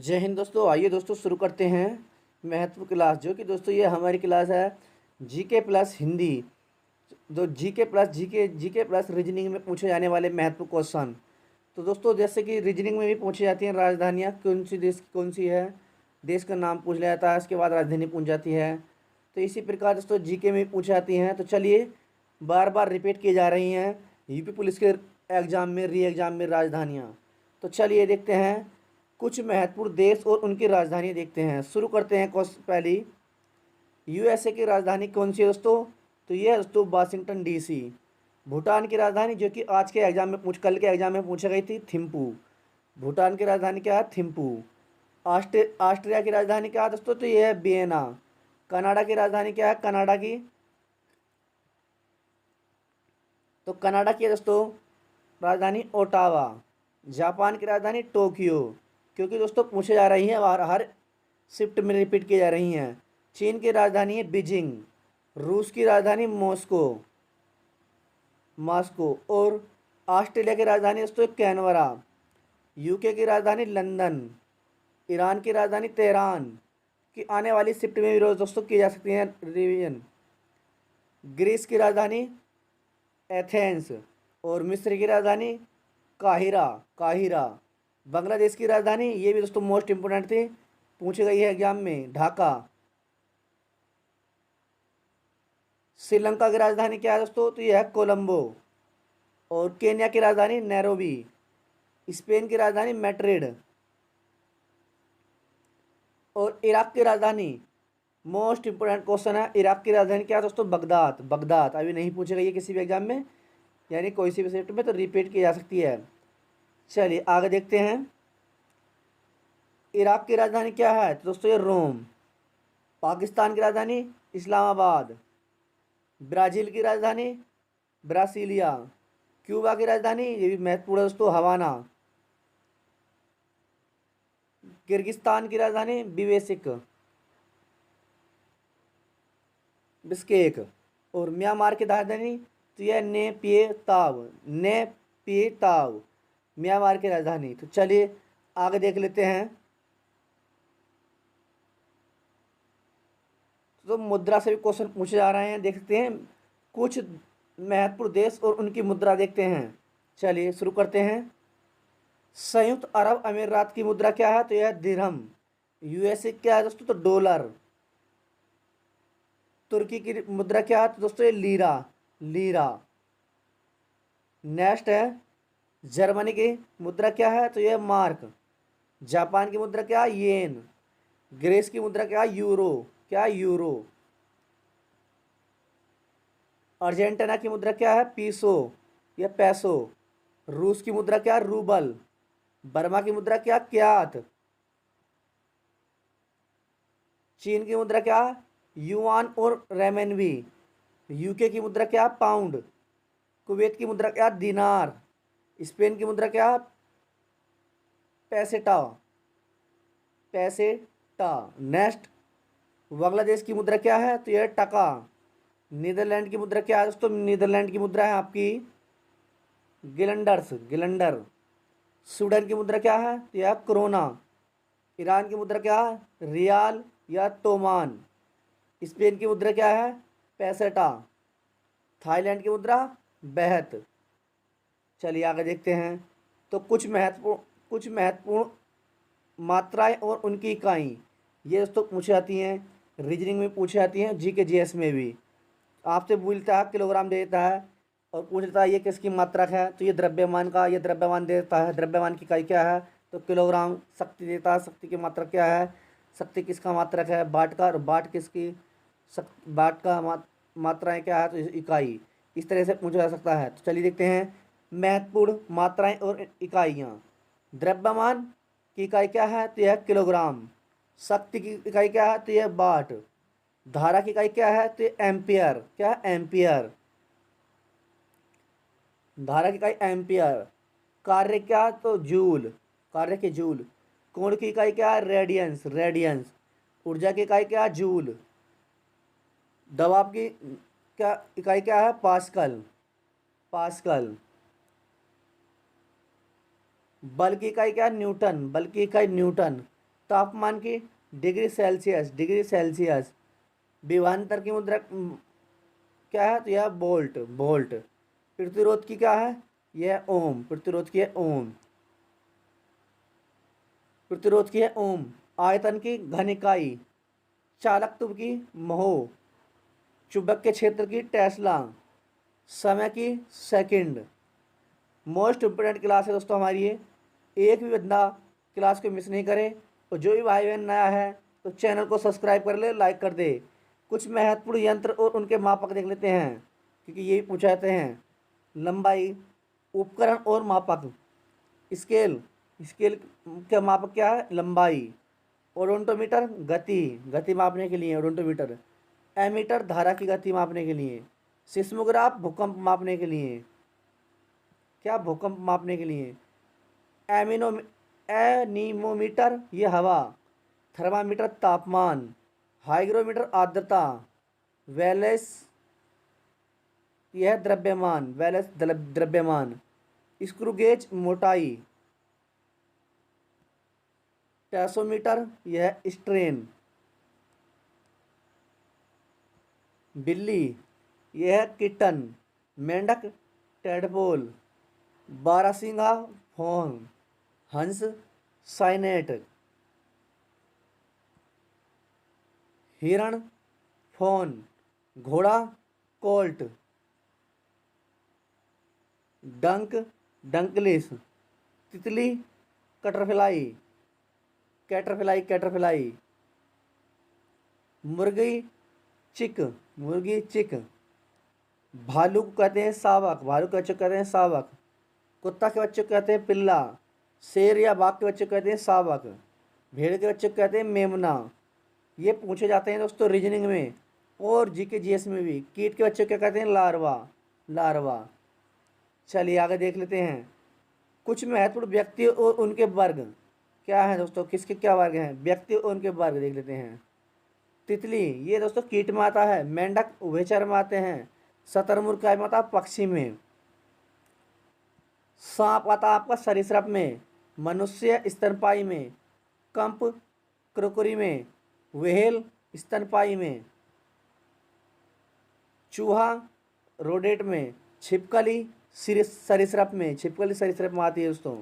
जय हिंद दोस्तों। आइए दोस्तों शुरू करते हैं महत्व क्लास, जो कि दोस्तों ये हमारी क्लास है जीके प्लस हिंदी। जो जीके प्लस रीजनिंग में पूछे जाने वाले महत्व क्वेश्चन। तो दोस्तों जैसे कि रीजनिंग में भी पूछी जाती हैं राजधानियाँ कौन सी देश की कौन सी है, देश का नाम पूछ लिया जाता है, उसके बाद राजधानी पूछ जाती है। तो इसी प्रकार दोस्तों जीके में भी पूछी जाती हैं। तो चलिए बार बार रिपीट की जा रही हैं यूपी पुलिस के एग्ज़ाम में, री एग्ज़ाम में राजधानियाँ। तो चलिए देखते हैं कुछ महत्वपूर्ण देश और उनकी राजधानी देखते हैं। शुरू करते हैं क्वेश्चन पहली। यूएसए की राजधानी कौन सी है दोस्तों? तो ये है दोस्तों वाशिंगटन डीसी। भूटान की राजधानी, जो कि आज के एग्जाम में कल के एग्जाम में पूछी गई थी, थिम्पू। भूटान की राजधानी क्या है? थिम्पू। ऑस्ट्रिया की राजधानी क्या है दोस्तों? तो ये है वियना। कनाडा की राजधानी क्या है? कनाडा की, तो कनाडा की है दोस्तों राजधानी ओटावा। जापान की राजधानी टोक्यो, क्योंकि दोस्तों पूछे जा रही हैं और हर शिफ्ट में रिपीट की जा रही हैं। चीन की राजधानी है बीजिंग। रूस की राजधानी मॉस्को मॉस्को और ऑस्ट्रेलिया की राजधानी दोस्तों कैनवरा। यूके की राजधानी लंदन। ईरान की राजधानी तेहरान। की आने वाली शिफ्ट में भी रोज दोस्तों की जा सकती हैं रिवीजन। ग्रीस की राजधानी एथेंस और मिस्र की राजधानी काहिरा काहिरा। बांग्लादेश की राजधानी, ये भी दोस्तों मोस्ट इंपोर्टेंट थी, पूछी गई है एग्जाम में, ढाका। श्रीलंका की राजधानी क्या है दोस्तों? तो यह है कोलंबो। और केन्या की राजधानी नैरोबी। स्पेन की राजधानी मैड्रिड। और इराक की राजधानी, मोस्ट इंपोर्टेंट क्वेश्चन है, इराक की राजधानी क्या है दोस्तों? बगदाद। बगदाद अभी नहीं पूछी गई है किसी भी एग्जाम में, यानी कोई सी भी शिफ्ट में, तो रिपीट की जा सकती है। चलिए आगे देखते हैं। इराक की राजधानी क्या है? तो दोस्तों ये रोम। पाकिस्तान की राजधानी इस्लामाबाद। ब्राज़ील की राजधानी ब्रासीलिया। क्यूबा की राजधानी, ये भी महत्वपूर्ण है दोस्तों, हवाना। किर्गिस्तान की राजधानी बिस्केक। और म्यांमार की राजधानी, तो यह ने पिए ताव। म्यांमार की राजधानी। तो चलिए आगे देख लेते हैं। तो मुद्रा से भी क्वेश्चन पूछे जा रहे हैं, देख सकते हैं। कुछ महत्वपूर्ण देश और उनकी मुद्रा देखते हैं। चलिए शुरू करते हैं। संयुक्त अरब अमीरात की मुद्रा क्या है? तो यह दिरहम। यूएसए क्या है दोस्तों? तो डॉलर। तुर्की की मुद्रा क्या है? तो दोस्तों ये लीरा लीरा। नेक्स्ट है जर्मनी की मुद्रा क्या है? तो यह मार्क। जापान की मुद्रा क्या है? येन। ग्रीस की मुद्रा क्या है? यूरो। क्या है? यूरो। अर्जेंटीना की मुद्रा क्या है? पीसो या पैसो। रूस की मुद्रा क्या है? रूबल। बर्मा की मुद्रा क्या? क्यात। चीन की मुद्रा क्या है? युआन और रेमेनवी। यूके की मुद्रा क्या? पाउंड। कुवैत की मुद्रा क्या? दिनार। स्पेन की मुद्रा क्या? पैसेटा पैसेटा। नेक्स्ट बांग्लादेश की मुद्रा क्या है? तो यह टका। नीदरलैंड की मुद्रा क्या है दोस्तों? नीदरलैंड की मुद्रा है आपकी गिलंडर। स्वीडन की मुद्रा क्या है? तो यह क्रोना। ईरान की मुद्रा क्या है? रियाल या तोमान। स्पेन की मुद्रा क्या है? पैसेटा। थाईलैंड की मुद्रा बेहत। चलिए आगे देखते हैं। तो कुछ महत्वपूर्ण मात्राएं और उनकी इकाई, ये दोस्तों पूछी जाती हैं, रीजनिंग में पूछी जाती हैं, जी के जीएस में भी। आपसे बोलता है किलोग्राम दे देता है और पूछ लेता है ये किसकी मात्रक है, तो ये द्रव्यमान का, ये द्रव्यमान देता है, द्रव्यमान की इकाई क्या है? तो किलोग्राम। शक्ति देता है, शक्ति की मात्रक क्या है? शक्ति किसका मात्रक है? वाट का। और वाट किसकी? वाट का मात्राएं क्या है? तो इकाई। इस तरह से पूछा जा सकता है। तो चलिए देखते हैं महत्वपूर्ण मात्राएं और इकाइयाँ। द्रव्यमान की इकाई क्या है? तो यह किलोग्राम। शक्ति की इकाई क्या है? तो यह वाट। धारा की इकाई क्या है? तो ये एम्पियर। क्या है? एम्पियर। धारा की इकाई एम्पियर। कार्य क्या? तो जूल। कार्य के जूल। कोण की इकाई क्या है? रेडियंस। ऊर्जा की इकाई क्या है? जूल। दबाव की क्या इकाई क्या है? पास्कल। बल की इकाई क्या है? न्यूटन। बल की इकाई न्यूटन। तापमान की डिग्री सेल्सियस, डिग्री सेल्सियस। विभवांतर की मुद्रा क्या है? तो यह वोल्ट, वोल्ट। प्रतिरोध की क्या है? यह ओम, प्रतिरोध की है ओम, प्रतिरोध की है ओम। आयतन की घन इकाई, चालकत्व की महो, चुंबकीय क्षेत्र की टेस्ला, समय की सेकंड। मोस्ट इम्पोर्टेंट क्लास है दोस्तों हमारी ये, एक भी बंदा क्लास को मिस नहीं करे। और जो भी भाई बहन नया है तो चैनल को सब्सक्राइब कर ले, लाइक कर दे। कुछ महत्वपूर्ण यंत्र और उनके मापक देख लेते हैं, क्योंकि यही पूछा जाते हैं। लंबाई, उपकरण और मापक। स्केल, स्केल का मापक क्या है? लंबाई। ओडोंटोमीटर, गति, गति मापने के लिए ओडोंटोमीटर। एमीटर, धारा की गति मापने के लिए। सिस्मोग्राफ, भूकंप मापने के लिए। क्या? भूकंप मापने के लिए। एमिनो एनीमोमीटर, ये हवा। थर्मामीटर, तापमान। हाइग्रोमीटर, आर्द्रता। वैलेस, यह द्रव्यमान, वैलेस द्रव्यमान। स्क्रू गेज, मोटाई। टेसोमीटर, यह स्ट्रेन। बिल्ली, यह किटन। मेंढक, टेडपोल। बारहसिंगा, फोन। हंस, साइनेट। हिरण, फोन। घोड़ा, कोल्ट। डंक, डंकलिस। तितली, कटरफ्लाई, कैटरफ्लाई, कैटरफ्लाई। मुर्गी, चिक, मुर्गी चिक। भालू को कहते हैं शावक, भालू के बच्चे को कहते हैं शावक। कुत्ता के बच्चे को कहते हैं पिल्ला। शेर या बाघ के बच्चे को कहते हैं शावक। भेड़ के बच्चे को कहते हैं मेमना। ये पूछे जाते हैं दोस्तों रीजनिंग में और जीके जीएस में भी। कीट के बच्चे को क्या कहते हैं? Larva, larva. चलिए आगे देख लेते हैं। कुछ महत्वपूर्ण व्यक्ति और उनके वर्ग क्या है दोस्तों? किसके क्या वर्ग हैं? व्यक्ति और उनके वर्ग देख लेते हैं। तितली, ये दोस्तों कीट में आता है। मेंढक उभयचर में आते हैं। शतुरमुर्ग में आता है पक्षी में। सांप आता है आपका सरीसृप में। मनुष्य स्तनपायी में। कंप क्रोकरी में। व्हेल स्तनपायी में। चूहा रोडेट में। छिपकली सरीसृप में, छिपकली सरीसृप में आती है दोस्तों।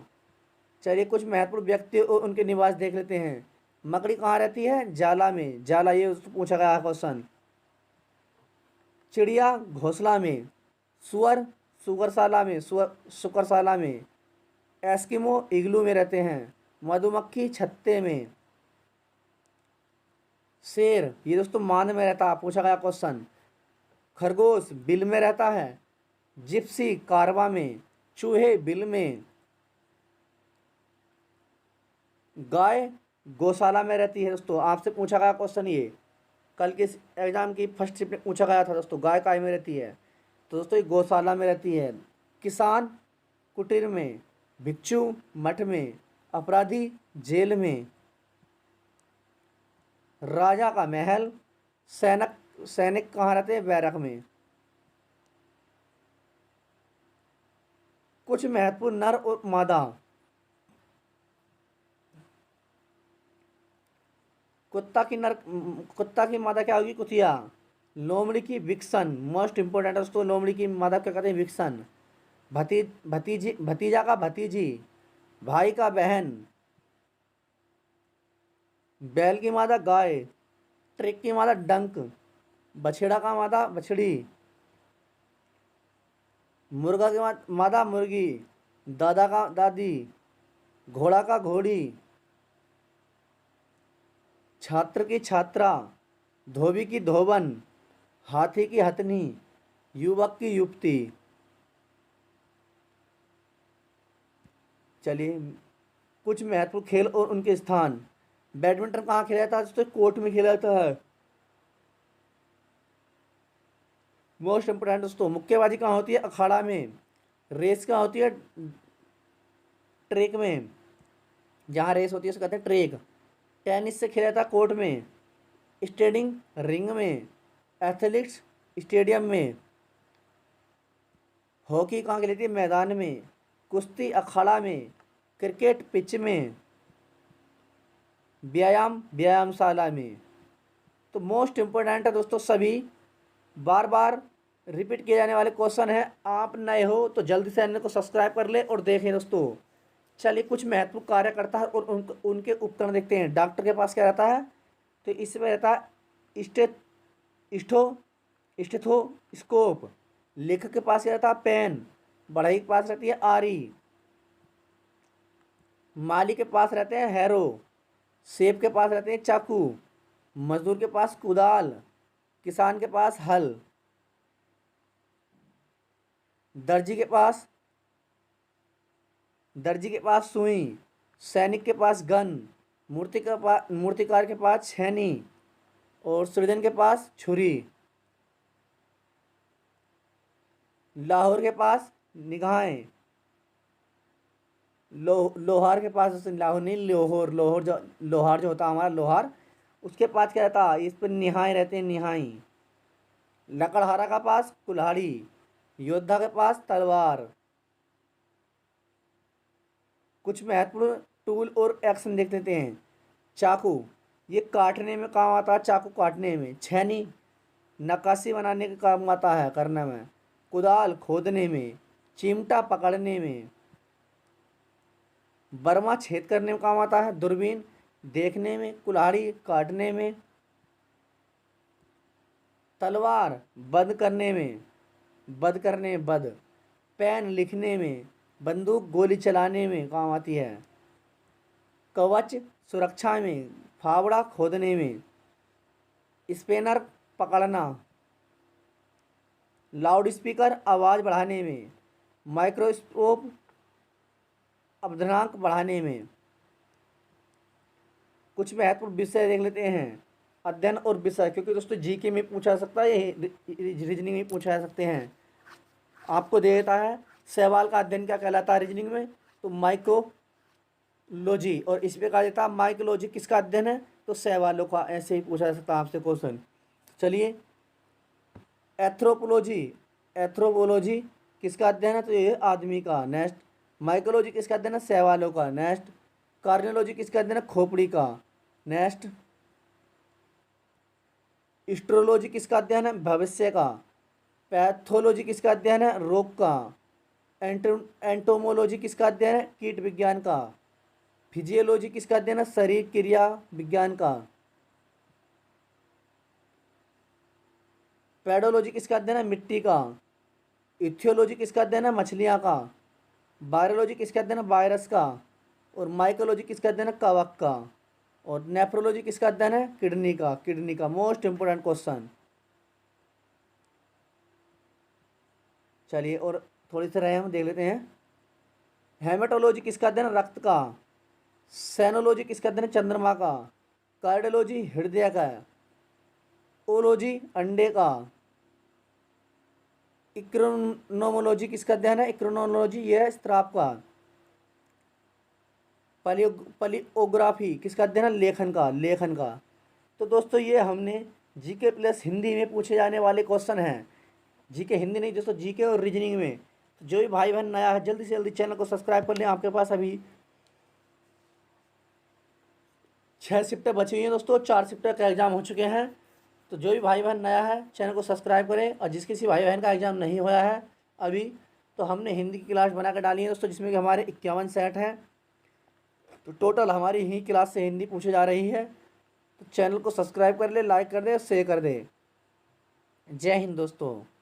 चलिए कुछ महत्वपूर्ण व्यक्ति और उनके निवास देख लेते हैं। मकड़ी कहाँ रहती है? जाला में, जाला, ये पूछा गया क्वेश्चन। चिड़िया घोंसला में। सुअर सुगरशाला में, सुअर शुक्रशाला में। एस्किमो इग्लू में रहते हैं। मधुमक्खी छत्ते में। शेर, ये दोस्तों मांद में रहता है, पूछा गया क्वेश्चन। खरगोश बिल में रहता है। जिप्सी कारवा में। चूहे बिल में। गाय गौशाला में रहती है दोस्तों। आपसे पूछा गया क्वेश्चन ये, कल के एग्जाम की फर्स्ट शिफ्ट में पूछा गया था दोस्तों। गाय काय में रहती है? तो दोस्तों ये गौशाला में रहती है। किसान कुटीर में। भिक्षु मठ में। अपराधी जेल में। राजा का महल। सैनिक, सैनिक कहाँ रहते हैं? बैरक में। कुछ महत्वपूर्ण नर और मादा। कुत्ता की मादा क्या होगी? कुतिया। लोमड़ी की विक्सन, मोस्ट इंपोर्टेंट है दोस्तों। लोमड़ी की मादा क्या कहते हैं? विक्सन। भतीजी, भतीजा का भतीजी। भाई का बहन। बैल की मादा गाय। ट्रिक की मादा डंक। बछड़ा का मादा बछड़ी। मुर्गा की मादा मुर्गी। दादा का दादी। घोड़ा का घोड़ी। छात्र की छात्रा। धोबी की धोबन। हाथी की हथनी। युवक की युवती। चलिए कुछ महत्वपूर्ण खेल और उनके स्थान। बैडमिंटन कहाँ खेला जाता है दोस्तों? कोर्ट में खेला जाता है। मोस्ट इंपोर्टेंट दोस्तों, मुक्केबाजी कहाँ होती है? अखाड़ा में। रेस कहाँ होती है? ट्रैक में, जहाँ रेस होती है उसे कहते हैं ट्रैक। टेनिस से खेला जाता है कोर्ट में। स्टेडिंग रिंग में। एथलेटिक्स स्टेडियम में। हॉकी कहाँ खेली जाती है? मैदान में। कुश्ती अखाड़ा में। क्रिकेट पिच में। व्यायाम व्यायामशाला में। तो मोस्ट इम्पोर्टेंट है दोस्तों, सभी बार बार रिपीट किए जाने वाले क्वेश्चन है। आप नए हो तो जल्दी से चैनल को सब्सक्राइब कर ले और देखें दोस्तों। चलिए कुछ महत्वपूर्ण कार्य करता है और उनके उपकरण देखते हैं। डॉक्टर के पास क्या रहता है, तो इसमें रहता है स्टेथोस्कोप। लेखक के पास क्या रहता है, पेन। बढ़ई के पास रहती है आरी। माली के पास रहते हैं हैरो। सेब के पास रहते हैं चाकू। मजदूर के पास कुदाल। किसान के पास हल। दर्जी के पास सुई। सैनिक के पास गन। मूर्तिकार के पास छेनी। और सृजन के पास छुरी। लाहौर के पास निगाहें। लोहार के पास, लाहौर नहीं, लोहार जो होता है हमारा लोहार, उसके पास क्या रहता है, इस पर निहाई रहते हैं, निहाई। लकड़हारा का पास कुल्हाड़ी। योद्धा के पास तलवार। कुछ महत्वपूर्ण टूल और एक्शन देख लेते हैं। चाकू, ये काटने में काम आता है, चाकू काटने में। छेनी, नक्काशी बनाने के काम आता है, करने में। कुदाल, खोदने में। चिमटा, पकड़ने में। बर्मा, छेद करने में काम आता है। दूरबीन, देखने में। कुल्हाड़ी, काटने में। तलवार, बंद करने में। बंद। पेन, लिखने में। बंदूक, गोली चलाने में काम आती है। कवच, सुरक्षा में। फावड़ा, खोदने में। स्पेनर, पकड़ना। लाउड स्पीकर, आवाज़ बढ़ाने में। माइक्रोस्कोप, अपघनांक बढ़ाने में। कुछ महत्वपूर्ण विषय देख लेते हैं। अध्ययन और विषय, क्योंकि दोस्तों जीके में पूछा जा सकता है, ये रीजनिंग में पूछा जा सकते हैं। आपको दे देता है सवाल का अध्ययन क्या कहलाता है रीजनिंग में, तो माइकोलॉजी। और इसमें कहा जाता है माइकोलॉजी किसका अध्ययन है, तो सवालों का। ऐसे ही पूछा जा सकता है आपसे क्वेश्चन। चलिए, एथ्रोपोलॉजी किसका अध्ययन है, तो ये आदमी का। नेक्स्ट, माइकोलॉजी किसका अध्ययन है, सवालों का। नेक्स्ट, कार्डियोलॉजी किसका अध्ययन है, खोपड़ी का। नेक्स्ट, एस्ट्रोलॉजी किसका अध्ययन है, भविष्य का। पैथोलॉजी किसका अध्ययन है, रोग का। एंटोमोलॉजी किसका अध्ययन है, कीट विज्ञान का। फिजियोलॉजी किसका अध्ययन है, शरीर क्रिया विज्ञान का। पेडोलॉजी किसका अध्ययन है, मिट्टी का। इथियोलॉजी किसका अध्ययन है, मछलियाँ का। वायरोलॉजी किसका अध्ययन है, वायरस का। और माइकोलॉजी किसका अध्ययन है, कवक का। और नेफ्रोलॉजी किसका अध्ययन है, किडनी का। Most important question. चलिए और थोड़ी सी रहे हम देख लेते हैं। हेमेटोलॉजी किसका अध्ययन है, रक्त का। सेनोलॉजी किसका अध्ययन है, चंद्रमा का। कार्डियोलॉजी हृदय का। ओलॉजी अंडे का। इक्रोनोमोलॉजी किसका अध्ययन है, इक्रोनोलॉजी यह स्त्राव का। पलियोग्राफी किसका अध्ययन है, लेखन का। तो दोस्तों ये हमने जीके प्लस हिंदी में पूछे जाने वाले क्वेश्चन हैं। जीके हिंदी नहीं दोस्तों, जीके और रीजनिंग में। तो जो भी भाई बहन नया है जल्दी से जल्दी चैनल को सब्सक्राइब कर लें। आपके पास अभी 6 शिफ्टें बची हुई हैं दोस्तों, 4 शिफ्टें का एग्ज़ाम हो चुके हैं। तो जो भी भाई बहन नया है चैनल को सब्सक्राइब करें। और जिस किसी भाई बहन का एग्ज़ाम नहीं हुआ है अभी, तो हमने हिंदी की क्लास बना कर डाली है दोस्तों, जिसमें कि हमारे 51 सेट हैं। तो टोटल हमारी ही क्लास से हिंदी पूछी जा रही है। तो चैनल को सब्सक्राइब कर ले, लाइक कर दे, शेयर कर दे। जय हिंद दोस्तों।